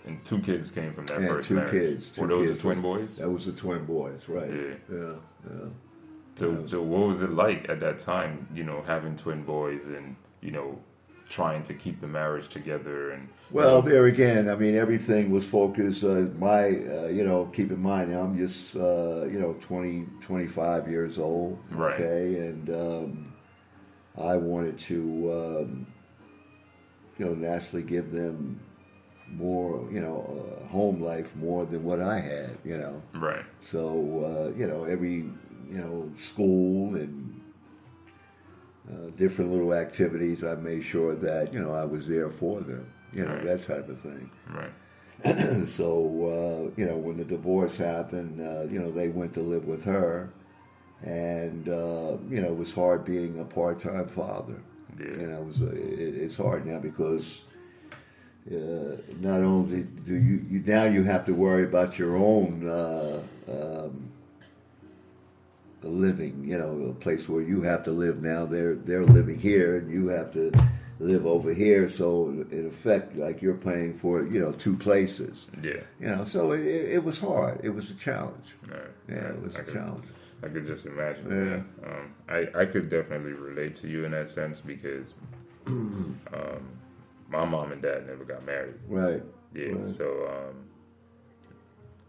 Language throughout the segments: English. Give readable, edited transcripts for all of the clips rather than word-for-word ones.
And 2 kids came from that And first 2 marriage. kids. Were those the twin boys? That was the twin boys, right? Yeah. Yeah. So what was it like at that time? Having twin boys and trying to keep the marriage together and. Well, there again, I mean, everything was focused. Keep in mind, now I'm just 20, 25 years old. Right. Okay, and I wanted to naturally give them more, home life more than what I had, Right. So, every, school and different little activities, I made sure that, I was there for them, Right. that type of thing. Right. So, when the divorce happened, they went to live with her. And, it was hard being a part-time father. Yeah. It's hard now because not only do you now you have to worry about your own living, a place where you have to live now. They're living here and you have to live over here. So in effect, like you're paying for, 2 places. Yeah. So it was hard. It was a challenge. Right. Yeah, it was a challenge. I could just imagine. Yeah. I could definitely relate to you in that sense because my mom and dad never got married. Right. Yeah. Right. So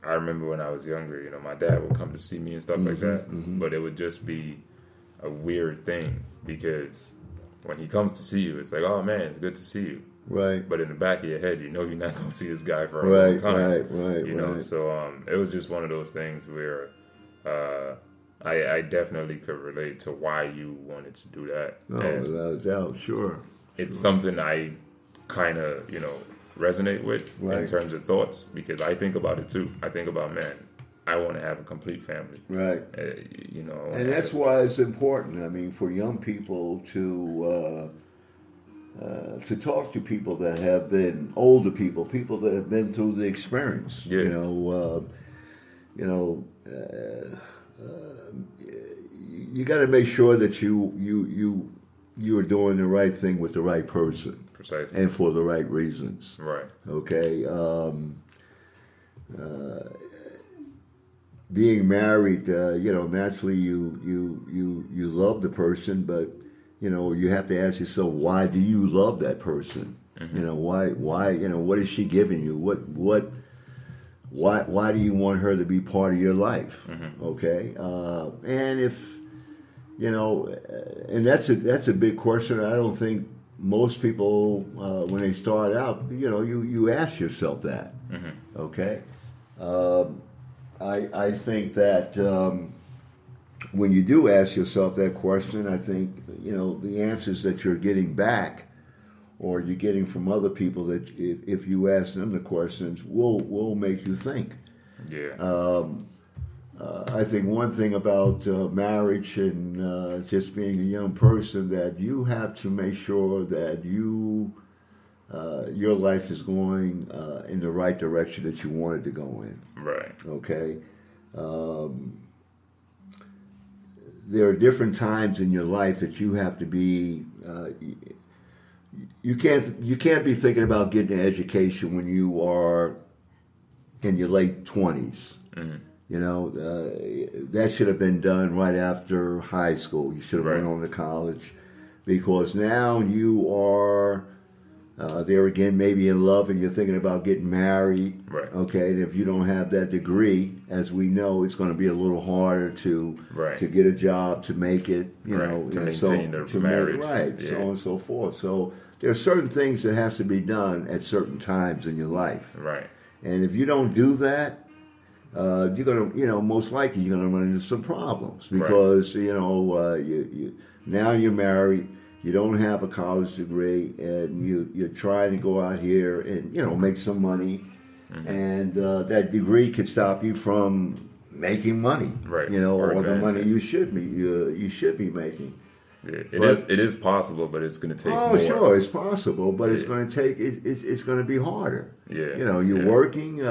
I remember when I was younger, my dad would come to see me and stuff like that, but it would just be a weird thing because when he comes to see you, it's like, oh man, it's good to see you. Right. But in the back of your head, you're not going to see this guy for a long time. Right. So it was just one of those things where I definitely could relate to why you wanted to do that. Oh, without a doubt, sure. It's something I kind of, resonate with in Right. terms of thoughts because I think about it too. I think about, man, I want to have a complete family. Right. And that's why it's important. I mean, for young people to talk to people that have been older people that have been through the experience. Yeah. You got to make sure that you are doing the right thing with the right person. Precisely. And for the right reasons. Right. Okay. Being married, naturally you love the person, but you have to ask yourself, why do you love that person? Why what is she giving you? Why do you want her to be part of your life? Okay. And if and that's a big question. I don't think most people, when they start out, you ask yourself that. Okay. I think that when you do ask yourself that question, I think the answers that you're getting back, or you're getting from other people, that if you ask them the questions, will make you think. Yeah. I think one thing about marriage and just being a young person, that you have to make sure that your life is going in the right direction that you want it to go in. Right. Okay. There are different times in your life that you have to be. You can't be thinking about getting an education when you are in your late 20s. That should have been done right after high school. You should have went on to college, because now you are there again, maybe in love, and you're thinking about getting married. Right. Okay, and if you don't have that degree, as we know, it's going to be a little harder to get a job, to make it. To maintain the marriage. So on and so forth. So there are certain things that has to be done at certain times in your life. Right. And if you don't do that, you're gonna, most likely you're gonna run into some problems, because now you're married, you don't have a college degree, and you're trying to go out here and make some money, and that degree could stop you from making money, or the money you should be making. Yeah, it is possible, but it's going to take more. Oh, sure, it's possible, but it's going to take. It's going to be harder. Yeah. You're working.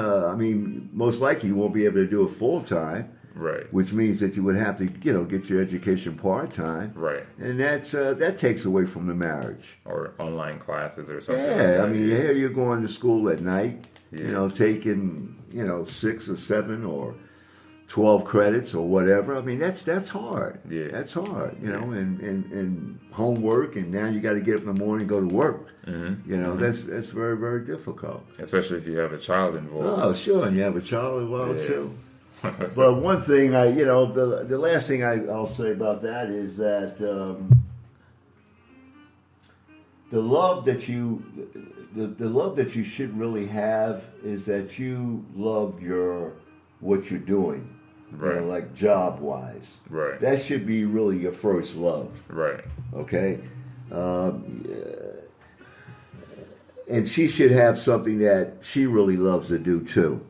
Most likely you won't be able to do it full time. Right. Which means that you would have to, get your education part-time. Right. And that takes away from the marriage. Or online classes or something. Yeah, like that. I mean, here you're going to school at night, Yeah. taking, 6 or 7 or 12 credits or whatever. I mean, that's hard. Yeah. That's hard, and homework, and now you got to get up in the morning and go to work. Mm-hmm. That's very, very difficult. Especially if you have a child involved. Oh, sure, and you have a child involved Yeah. too. But one thing the last thing I'll say about that is that the love that you should really have is that you love what you're doing, Right. like job wise. Right. That should be really your first love. Right. Okay. And she should have something that she really loves to do too.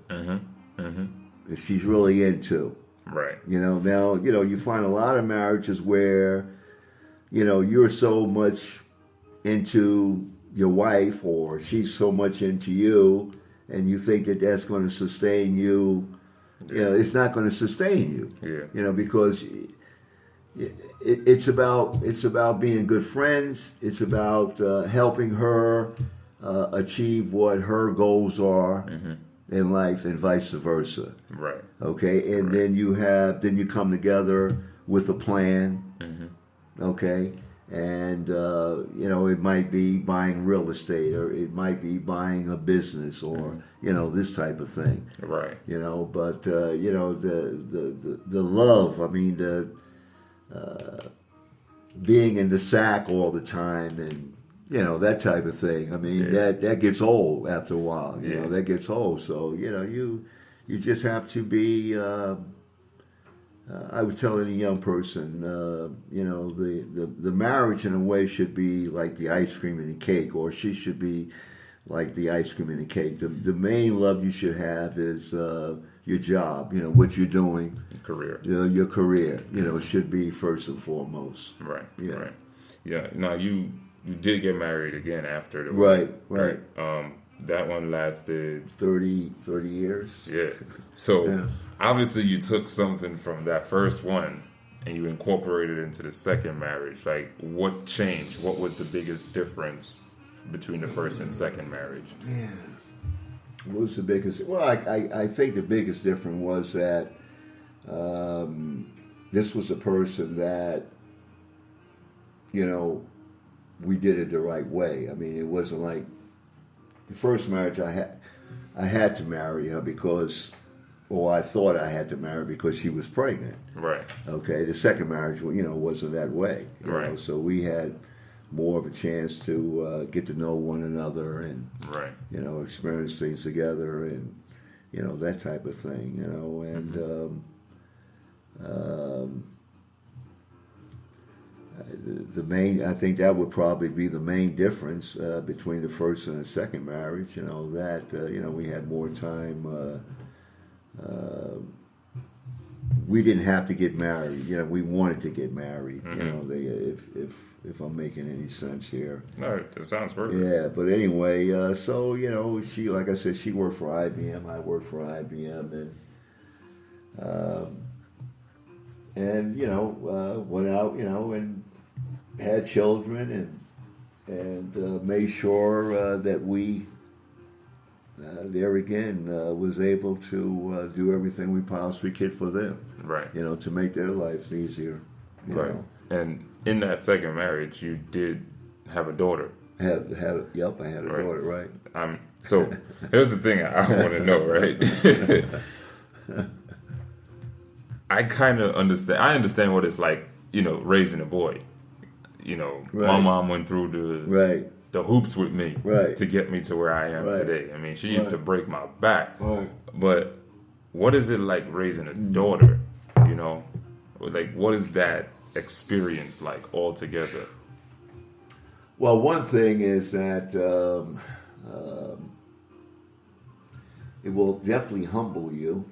That she's really into. Right. Now, you find a lot of marriages where, you're so much into your wife or she's so much into you and you think that that's going to sustain you. It's not going to sustain you. Yeah. Because it's about being good friends. It's about helping her achieve what her goals are in life, and vice versa. Right. Okay, and then you come together with a plan. Okay, and it might be buying real estate, or it might be buying a business, or this type of thing. Right. But the love. I mean, being in the sack all the time, and that type of thing. I mean, that gets old after a while. That gets old. So you just have to be. I was telling a young person, the marriage in a way should be like the ice cream and the cake, or she should be like the ice cream and the cake. The main love you should have is your job. What you're doing. Career. Your career. Should be first and foremost. Right. Yeah. Right. Yeah. Now you did get married again after the Right. that one lasted 30 years. Yeah. So obviously you took something from that first one and you incorporated it into the second marriage. Like, what changed? What was the biggest difference between the first and second marriage? Yeah. What was the biggest? Well, I think the biggest difference was that this was a person that, we did it the right way. I mean, it wasn't like the first marriage I had to marry her because, or I thought I had to marry her because she was pregnant. Right. Okay. The second marriage, wasn't that way. Right. So we had more of a chance to get to know one another and, right. Experience things together and, that type of thing, and I think that would probably be the main difference between the first and the second marriage. We had more time. We didn't have to get married. We wanted to get married. If I'm making any sense here. No, it sounds perfect. Yeah, but anyway, so she, like I said, she worked for IBM. I worked for IBM, and went out, and had children and made sure that we there again was able to do everything we possibly could for them. Right. To make their lives easier. Right. And in that second marriage, you did have a daughter. Yep, I had a daughter. Right. So here's the thing I want to know. Right. I kind of understand. I understand what it's like. Raising a boy. Right. My mom went through the hoops with me to get me to where I am today. I mean, she used to break my back. Right. But what is it like raising a daughter? Like, what is that experience like altogether? Well, one thing is that it will definitely humble you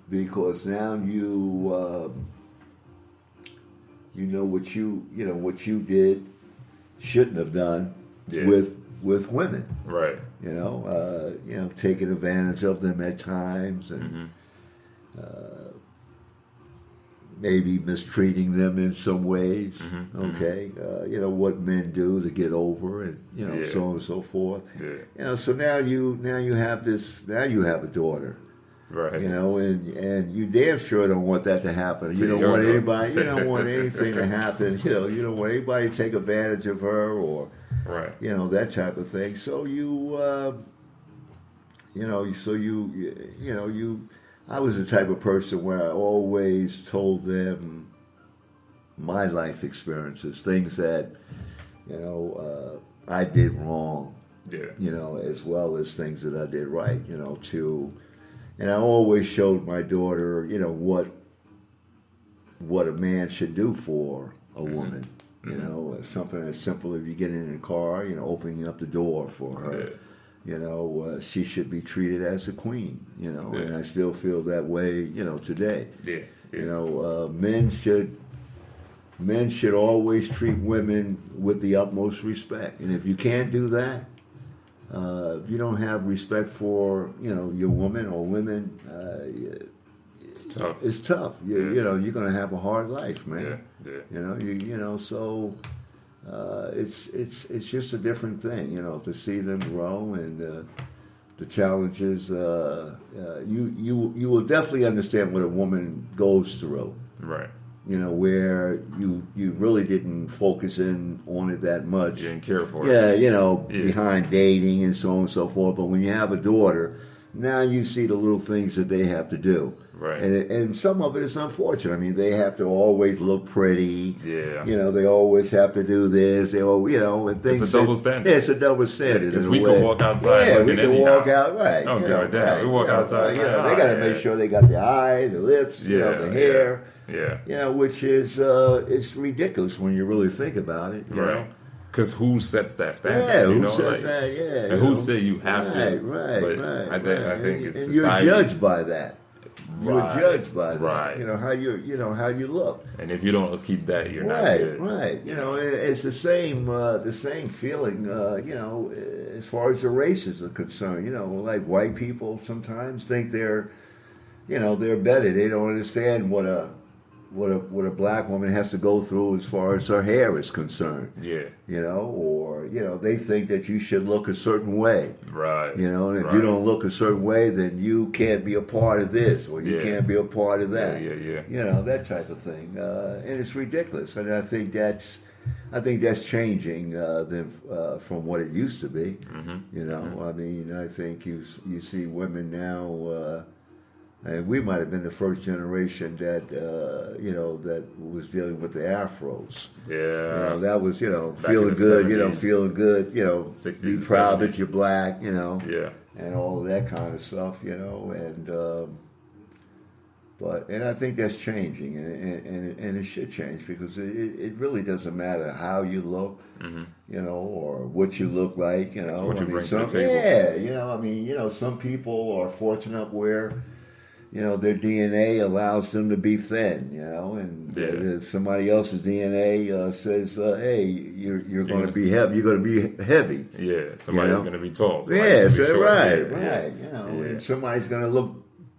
because now you know what you did shouldn't have done with women. Right. Taking advantage of them at times and maybe mistreating them in some ways. Mm-hmm. Okay, what men do to get over, and so on and so forth. Yeah. So now you have a daughter. Right. And you damn sure don't want that to happen. You don't want anything to happen. You don't want anybody to take advantage of her or, right. That type of thing. So I was the type of person where I always told them my life experiences, things that, I did wrong. Yeah. As well as things that I did right, and I always showed my daughter, what a man should do for a woman. Something as simple as you get in a car, opening up the door for her. Yeah. She should be treated as a queen. And I still feel that way, today. Yeah. Men should always treat women with the utmost respect, and if you can't do that. If you don't have respect for, your woman or women, it's tough. It's tough. You're going to have a hard life, man. Yeah. So it's just a different thing, to see them grow and the challenges. You will definitely understand what a woman goes through. Right. Where you really didn't focus in on it that much. You didn't care for it. Behind dating and so on and so forth. But when you have a daughter, now you see the little things that they have to do. Right. And some of it is unfortunate. I mean, they have to always look pretty. Yeah. They always have to do this. They all, and things. It's a double standard. Yeah, it's a double standard. Because we can walk outside. Yeah, we can walk out. Right. Oh, God damn. We walk outside. They got to make sure they got the eye, the lips, the hair. Yeah. Which is it's ridiculous when you really think about it. You know? Because who sets that standard? Yeah, who sets that? Yeah. And who say you have to? Right. I think it's and society. You're judged by that. You're judged by that. Right. How you look. And if you don't keep that, you're not good. Right. It's the same feeling. As far as the races are concerned. Like white people sometimes think they're better. They don't understand what a black woman has to go through as far as her hair is concerned. Yeah. Or they think that you should look a certain way. Right. And if you don't look a certain way, then you can't be a part of this or you can't be a part of that. Yeah. That type of thing. And it's ridiculous. And I think that's changing from what it used to be. Mm-hmm. I mean, I think you see women now. And we might have been the first generation that that was dealing with the afros. Yeah, that was feeling good. 70s, Feeling good. 60s, be proud 70s. that you're black. Yeah, and all of that kind of stuff. And I think that's changing, and it should change because it really doesn't matter how you look, or what you look like. That's what you bring to the table. Yeah, some people are fortunate where. Their DNA allows them to be thin, and somebody else's DNA says, "Hey, you're going to be heavy. You're going to be heavy." Yeah, somebody's going to be tall. Right. And somebody's going to look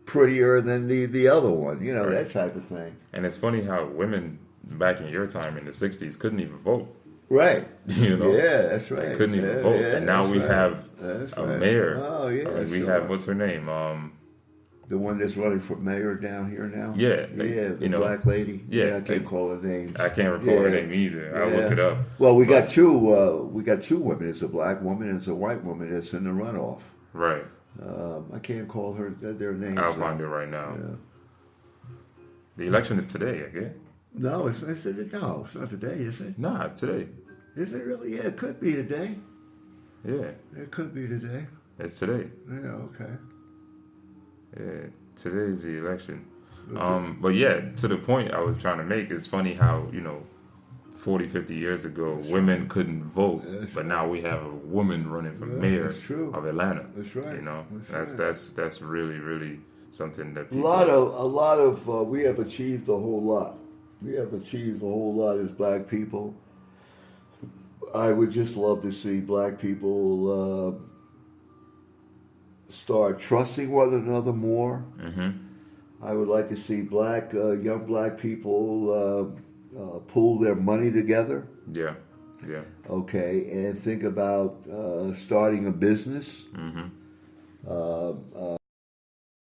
prettier than the other one. That type of thing. And it's funny how women back in your time in the '60s couldn't even vote. Right. Yeah, that's right. They couldn't even vote, and now we have a mayor. Oh yeah. We have what's her name? The one that's running for mayor down here now? Yeah. The black lady? Yeah. I can't call her name. I can't recall her name either. I'll look it up. Well, we got two women. It's a black woman and it's a white woman that's in the runoff. Right. I can't call their names. I'll find it right now. Yeah. The election is today, I guess. No, it's not today, is it? Nah, it's today. Is it really? Yeah, it could be today. Yeah. It could be today. It's today. Yeah, okay. Yeah, today is the election. Okay. But yeah, to the point I was trying to make, it's funny how, 40, 50 years ago, women couldn't vote, but now we have a woman running for mayor of Atlanta. That's right. That's really, really something that people... A lot of we have achieved a whole lot. We have achieved a whole lot as black people. I would just love to see black people start trusting one another more. Mm-hmm. I would like to see young black people pull their money together. Yeah. Yeah. Okay, and think about starting a business.